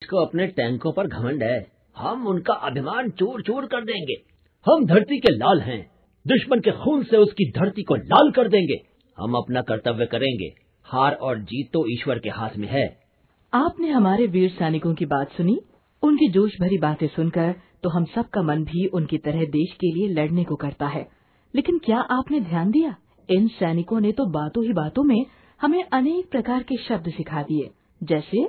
इसको अपने टैंकों पर घमंड है। हम उनका अभिमान चूर चूर कर देंगे। हम धरती के लाल हैं, दुश्मन के खून से उसकी धरती को लाल कर देंगे। हम अपना कर्तव्य करेंगे, हार और जीत तो ईश्वर के हाथ में है। आपने हमारे वीर सैनिकों की बात सुनी। उनकी जोश भरी बातें सुनकर तो हम सब का मन भी उनकी तरह देश के लिए लड़ने को करता है। लेकिन क्या आपने ध्यान दिया, इन सैनिकों ने तो बातों ही बातों में हमें अनेक प्रकार के शब्द सिखा दिए। जैसे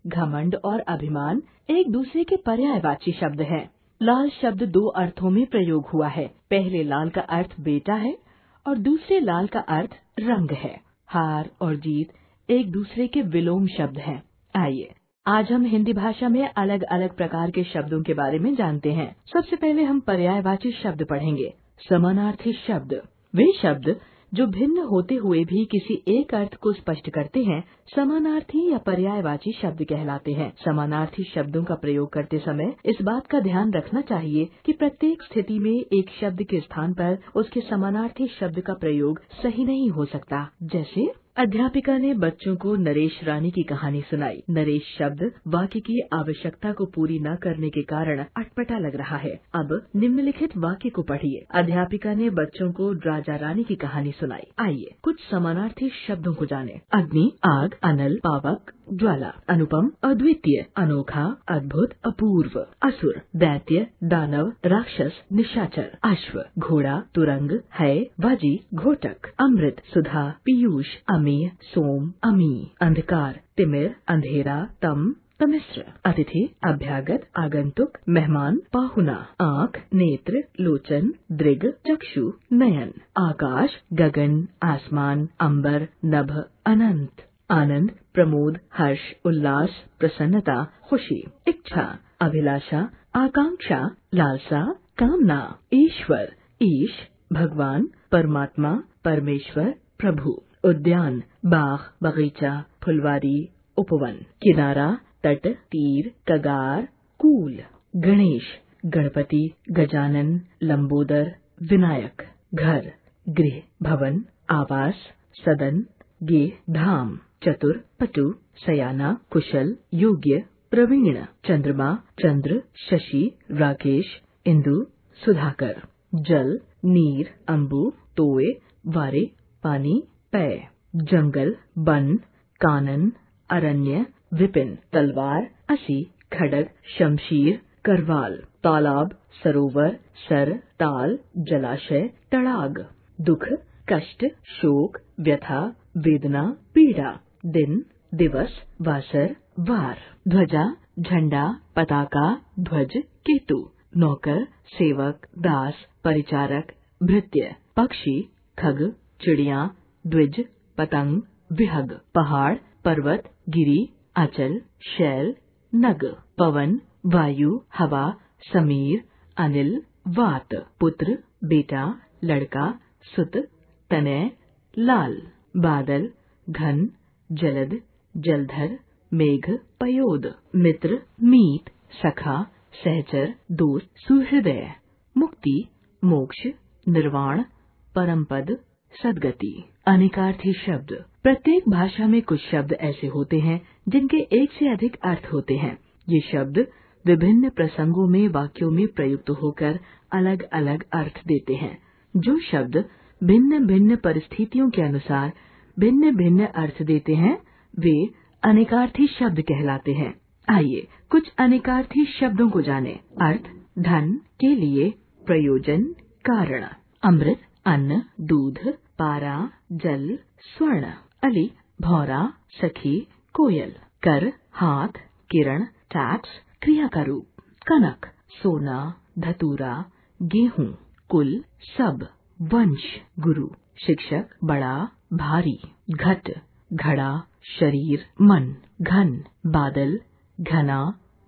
घमंड और अभिमान एक दूसरे के पर्यायवाची शब्द हैं। लाल शब्द दो अर्थों में प्रयोग हुआ है। पहले लाल का अर्थ बेटा है और दूसरे लाल का अर्थ रंग है। हार और जीत एक दूसरे के विलोम शब्द हैं। आइए आज हम हिंदी भाषा में अलग अलग प्रकार के शब्दों के बारे में जानते हैं। सबसे पहले हम पर्यायवाची शब्द पढ़ेंगे। समानार्थी शब्द वे शब्द जो भिन्न होते हुए भी किसी एक अर्थ को स्पष्ट करते हैं, समानार्थी या पर्यायवाची शब्द कहलाते हैं। समानार्थी शब्दों का प्रयोग करते समय इस बात का ध्यान रखना चाहिए कि प्रत्येक स्थिति में एक शब्द के स्थान पर उसके समानार्थी शब्द का प्रयोग सही नहीं हो सकता। जैसे अध्यापिका ने बच्चों को नरेश रानी की कहानी सुनाई। नरेश शब्द वाक्य की आवश्यकता को पूरी न करने के कारण अटपटा लग रहा है। अब निम्नलिखित वाक्य को पढ़िए। अध्यापिका ने बच्चों को राजा रानी की कहानी सुनाई। आइए कुछ समानार्थी शब्दों को जाने। अग्नि, आग, अनल, पावक, ज्वाला। अनुपम, अद्वितीय, अनोखा, अद्भुत, अपूर्व। असुर, दैत्य, दानव, राक्षस, निशाचर। अश्व, घोड़ा, तुरंग, है, बाजी, घोटक। अमृत, सुधा, पीयूष, अमीय, सोम, अमी। अंधकार, तिमिर, अंधेरा, तम, तमिश्र। अतिथि, अभ्यागत, आगंतुक, मेहमान, पाहुना। आँख, नेत्र, लोचन, दृग, चक्षु, नयन। आकाश, गगन, आसमान, अंबर, नभ, अनंत। आनंद, प्रमोद, हर्ष, उल्लास, प्रसन्नता, खुशी। इच्छा, अभिलाषा, आकांक्षा, लालसा, कामना। ईश्वर, ईश, भगवान, परमात्मा, परमेश्वर, प्रभु। उद्यान, बाग, बगीचा, फुलवारी, उपवन। किनारा, तट, तीर, कगार, कूल। गणेश, गणपति, गजानन, लंबोदर, विनायक। घर, गृह, भवन, आवास, सदन, गेह, धाम। चतुर, पटु, सयाना, कुशल, योग्य, प्रवीण। चंद्रमा, चंद्र, शशि, राकेश, इंदु, सुधाकर। जल, नीर, अंबु, तोय, वारे, पानी, पेय। जंगल, वन, कानन, अरण्य, विपिन। तलवार, असी, खड़ग, शमशीर, करवाल। तालाब, सरोवर, सर, ताल, जलाशय, तड़ाग। दुख, कष्ट, शोक, व्यथा, वेदना, पीड़ा। दिन, दिवस, वासर, वार। ध्वजा, झंडा, पताका, ध्वज, केतु। नौकर, सेवक, दास, परिचारक, भृत्य। पक्षी, खग, चिड़िया, द्विज, पतंग, विहग। पहाड़, पर्वत, गिरी, अचल, शैल, नग। पवन, वायु, हवा, समीर, अनिल, वात। पुत्र, बेटा, लड़का, सुत, तनय, लाल। बादल, घन, जलद, जलधर, मेघ, पयोद। मित्र, मीत, सखा, सहचर, दोस्त, सुहृदय। मुक्ति, मोक्ष, निर्वाण, परमपद, सद्गति। अनेकार्थी शब्द प्रत्येक भाषा में कुछ शब्द ऐसे होते हैं जिनके एक से अधिक अर्थ होते हैं। ये शब्द विभिन्न प्रसंगों में वाक्यों में प्रयुक्त होकर अलग अलग अर्थ देते हैं। जो शब्द भिन्न भिन्न परिस्थितियों के अनुसार भिन्न भिन्न अर्थ देते हैं, वे अनेकार्थी शब्द कहलाते हैं। आइए कुछ अनेकार्थी शब्दों को जानें। अर्थ, धन, के लिए, प्रयोजन, कारण। अमृत, अन्न, दूध, पारा, जल, स्वर्ण। अली, भौरा, सखी, कोयल। कर, हाथ, किरण, टैक्स, क्रिया का रूप। कनक, सोना, धतूरा, गेहूं। कुल, सब, वंश, गुरु। शिक्षक, बड़ा, भारी। घट, घड़ा, शरीर, मन। घन, बादल, घना,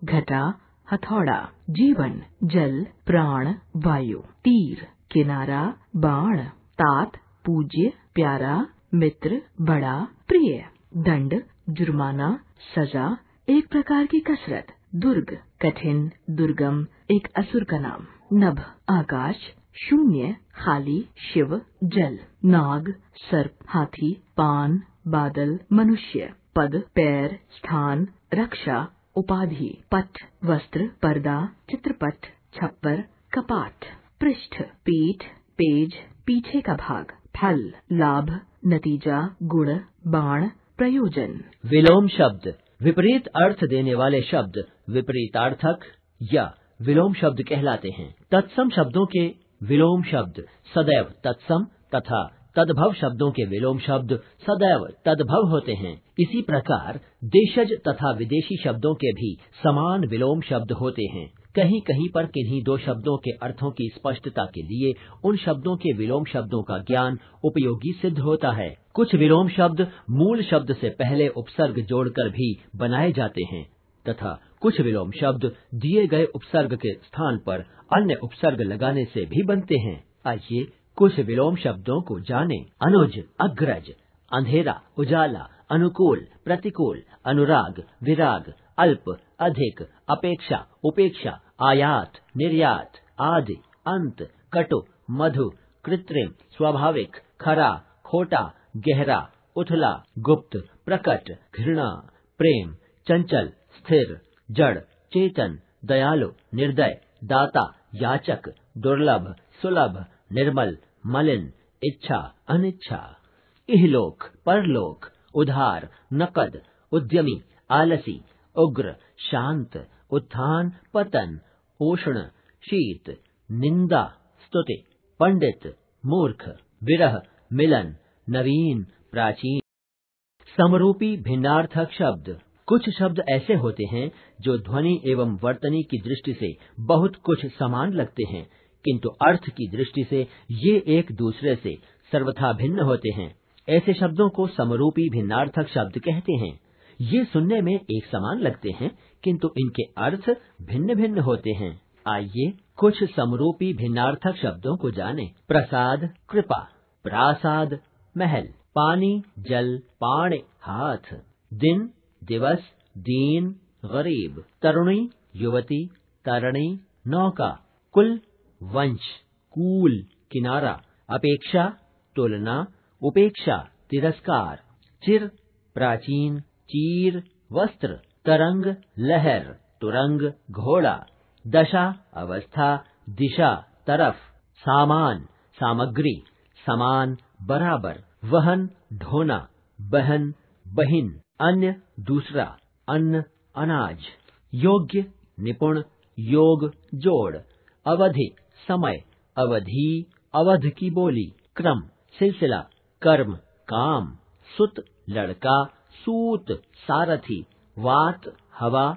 घटा, हथौड़ा। जीवन, जल, प्राण, वायु। तीर, किनारा, बाण। तात, पूज्य, प्यारा, मित्र, बड़ा, प्रिय। दंड, जुर्माना, सजा, एक प्रकार की कसरत। दुर्ग, कठिन, दुर्गम, एक असुर का नाम। नभ, आकाश, शून्य, खाली, शिव, जल। नाग, सर्प, हाथी, पान, बादल, मनुष्य। पद, पैर, स्थान, रक्षा, उपाधि, पट, वस्त्र, पर्दा, चित्रपट, छप्पर, कपाट, पृष्ठ, पीठ, पेज, पीछे का भाग, फल, लाभ, नतीजा, गुण, बाण, प्रयोजन। विलोम शब्द विपरीत अर्थ देने वाले शब्द विपरीतार्थक या विलोम शब्द कहलाते हैं। तत्सम शब्दों के विलोम शब्द सदैव तत्सम तथा तद्भव शब्दों के विलोम शब्द सदैव तद्भव होते हैं। इसी प्रकार देशज तथा विदेशी शब्दों के भी समान विलोम शब्द होते हैं। कहीं कहीं पर किन्हीं दो शब्दों के अर्थों की स्पष्टता के लिए उन शब्दों के विलोम शब्दों का ज्ञान उपयोगी सिद्ध होता है। कुछ विलोम शब्द मूल शब्द से पहले उपसर्ग जोड़कर भी बनाए जाते हैं तथा कुछ विलोम शब्द दिए गए उपसर्ग के स्थान पर अन्य उपसर्ग लगाने से भी बनते हैं। आइए कुछ विलोम शब्दों को जानें। अनुज, अग्रज, अंधेरा, उजाला, अनुकूल, प्रतिकूल, अनुराग, विराग, अल्प, अधिक, अपेक्षा, उपेक्षा, आयात, निर्यात, आदि, अंत, कटु, मधु, कृत्रिम, स्वाभाविक, खरा, खोटा, गहरा, उथला, गुप्त, प्रकट, घृणा, प्रेम, चंचल, स्थिर, जड़, चेतन, दयालु, निर्दय, दाता, याचक, दुर्लभ, सुलभ, निर्मल, मलिन, इच्छा, अनिच्छा, इहलोक, परलोक, उधार, नकद, उद्यमी, आलसी, उग्र, शांत, उत्थान, पतन, उष्ण, शीत, निंदा, स्तुति, पंडित, मूर्ख, विरह, मिलन, नवीन, प्राचीन। समरूपी भिन्नार्थक शब्द कुछ शब्द ऐसे होते हैं जो ध्वनि एवं वर्तनी की दृष्टि से बहुत कुछ समान लगते हैं, किंतु अर्थ की दृष्टि से ये एक दूसरे से सर्वथा भिन्न होते हैं। ऐसे शब्दों को समरूपी भिन्नार्थक शब्द कहते हैं। ये सुनने में एक समान लगते हैं, किंतु इनके अर्थ भिन्न भिन्न होते हैं। आइए कुछ समरूपी भिन्नार्थक शब्दों को जानें। प्रसाद, कृपा, प्रासाद, महल, पानी, जल, पाण, हाथ, दिन, दिवस, दीन, गरीब, तरुणी, युवती, तरणी, नौका, कुल, वंश, कूल, किनारा, अपेक्षा, तुलना, उपेक्षा, तिरस्कार, चिर, प्राचीन, चीर, वस्त्र, तरंग, लहर, तुरंग, घोड़ा, दशा, अवस्था, दिशा, तरफ, सामान, सामग्री, समान, बराबर, वहन, ढोना, बहन, बहिन, अन्य, दूसरा, अन्न, अनाज, योग्य, निपुण, योग, जोड़, अवधि, समय, अवधि, अवध की बोली, क्रम, सिलसिला, कर्म, काम, सुत, लड़का, सूत, सारथी, वात, हवा,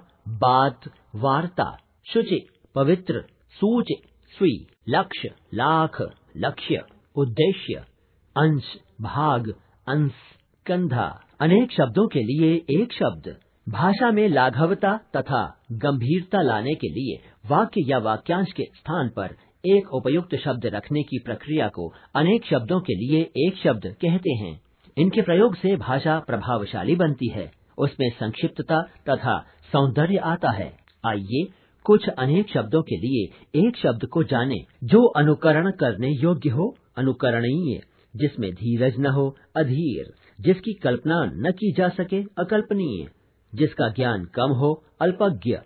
बात, वार्ता, शुचि, पवित्र, सूच, सुई, लक्ष्य, लाख, लक्ष्य, उद्देश्य, अंश, भाग, अंश, कंधा। अनेक शब्दों के लिए एक शब्द। भाषा में लाघवता तथा गंभीरता लाने के लिए वाक्य या वाक्यांश के स्थान पर एक उपयुक्त शब्द रखने की प्रक्रिया को अनेक शब्दों के लिए एक शब्द कहते हैं। इनके प्रयोग से भाषा प्रभावशाली बनती है, उसमें संक्षिप्तता तथा सौंदर्य आता है। आइए कुछ अनेक शब्दों के लिए एक शब्द को जानें जो अनुकरण करने योग्य हो, अनुकरणीय, जिसमें धीरज न हो, अधीर, जिसकी कल्पना न की जा सके, अकल्पनीय, जिसका ज्ञान कम हो, अल्पज्ञ,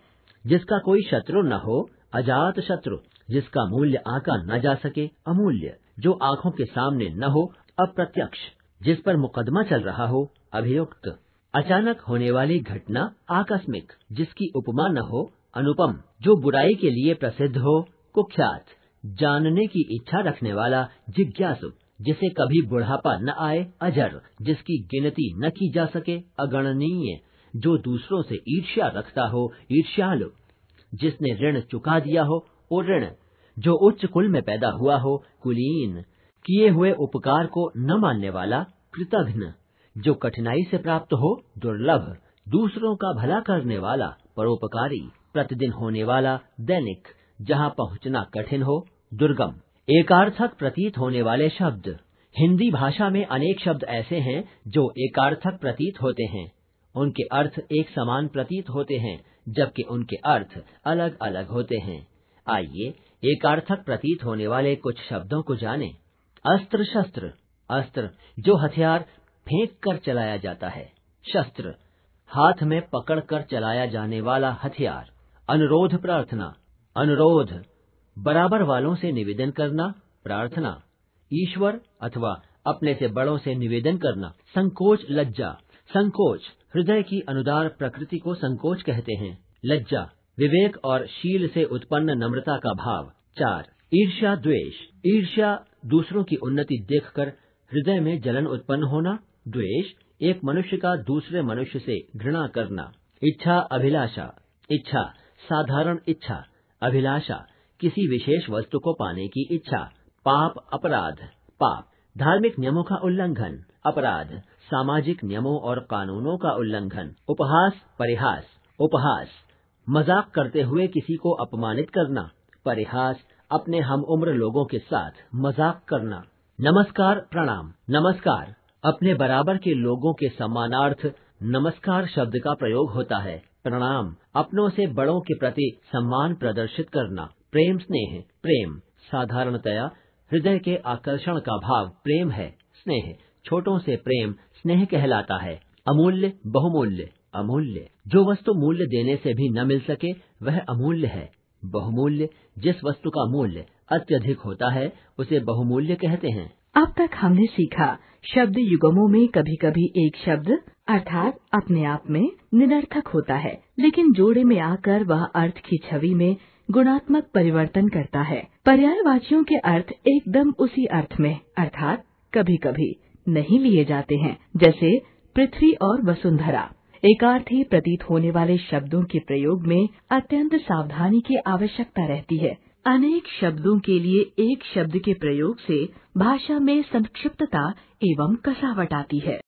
जिसका कोई शत्रु न हो, अजात शत्रु, जिसका मूल्य आंका न जा सके, अमूल्य, जो आंखों के सामने न हो, अप्रत्यक्ष, जिस पर मुकदमा चल रहा हो, अभियुक्त, अचानक होने वाली घटना, आकस्मिक, जिसकी उपमा न हो, अनुपम, जो बुराई के लिए प्रसिद्ध हो, कुख्यात, जानने की इच्छा रखने वाला, जिज्ञासु, जिसे कभी बुढ़ापा न आए, अजर, जिसकी गिनती न की जा सके, अगणनीय, जो दूसरों से ईर्ष्या रखता हो, ईर्ष्यालु, जिसने ऋण चुका दिया हो, उऋण, जो उच्च कुल में पैदा हुआ हो, कुलीन, किए हुए उपकार को न मानने वाला, कृतघ्न, जो कठिनाई से प्राप्त हो, दुर्लभ, दूसरों का भला करने वाला, परोपकारी, प्रतिदिन होने वाला, दैनिक, जहाँ पहुँचना कठिन हो, दुर्गम। एकार्थक प्रतीत होने वाले शब्द। हिंदी भाषा में अनेक शब्द ऐसे हैं जो एकार्थक प्रतीत होते हैं। उनके अर्थ एक समान प्रतीत होते हैं, जबकि उनके अर्थ अलग अलग होते हैं। आइए एकार्थक प्रतीत होने वाले कुछ शब्दों को जानें। अस्त्र शस्त्र, अस्त्र जो हथियार फेंक कर चलाया जाता है। शस्त्र हाथ में पकड़कर चलाया जाने वाला हथियार। अनुरोध प्रार्थना। अनुरोध बराबर वालों से निवेदन करना, प्रार्थना। ईश्वर अथवा अपने से बड़ों से निवेदन करना। संकोच लज्जा। संकोच हृदय की अनुदार प्रकृति को संकोच कहते हैं। लज्जा विवेक और शील से उत्पन्न नम्रता का भाव। 4 ईर्ष्या द्वेष। ईर्ष्या दूसरों की उन्नति देखकर हृदय में जलन उत्पन्न होना। द्वेष एक मनुष्य का दूसरे मनुष्य से घृणा करना। इच्छा अभिलाषा। इच्छा साधारण इच्छा। अभिलाषा किसी विशेष वस्तु को पाने की इच्छा। पाप अपराध। पाप धार्मिक नियमों का उल्लंघन। अपराध सामाजिक नियमों और कानूनों का उल्लंघन। उपहास परिहास। उपहास मजाक करते हुए किसी को अपमानित करना। परिहास अपने हम उम्र लोगों के साथ मजाक करना। नमस्कार प्रणाम। नमस्कार अपने बराबर के लोगों के सम्मानार्थ नमस्कार शब्द का प्रयोग होता है। प्रणाम अपनों से बड़ों के प्रति सम्मान प्रदर्शित करना। प्रेम स्नेह। प्रेम साधारणतया हृदय के आकर्षण का भाव प्रेम है। स्नेह छोटों से प्रेम स्नेह कहलाता है। अमूल्य बहुमूल्य। अमूल्य जो वस्तु मूल्य देने से भी न मिल सके वह अमूल्य है। बहुमूल्य जिस वस्तु का मूल्य अत्यधिक होता है उसे बहुमूल्य कहते हैं। अब तक हमने सीखा शब्द युगमों में कभी कभी एक शब्द अर्थात अपने आप में निरर्थक होता है, लेकिन जोड़े में आकर वह अर्थ की छवि में गुणात्मक परिवर्तन करता है। पर्यायवाचियों के अर्थ एकदम उसी अर्थ में अर्थात कभी कभी नहीं लिए जाते हैं, जैसे पृथ्वी और वसुंधरा। एकार्थी प्रतीत होने वाले शब्दों के प्रयोग में अत्यंत सावधानी की आवश्यकता रहती है। अनेक शब्दों के लिए एक शब्द के प्रयोग से भाषा में संक्षिप्तता एवं कसावट आती है।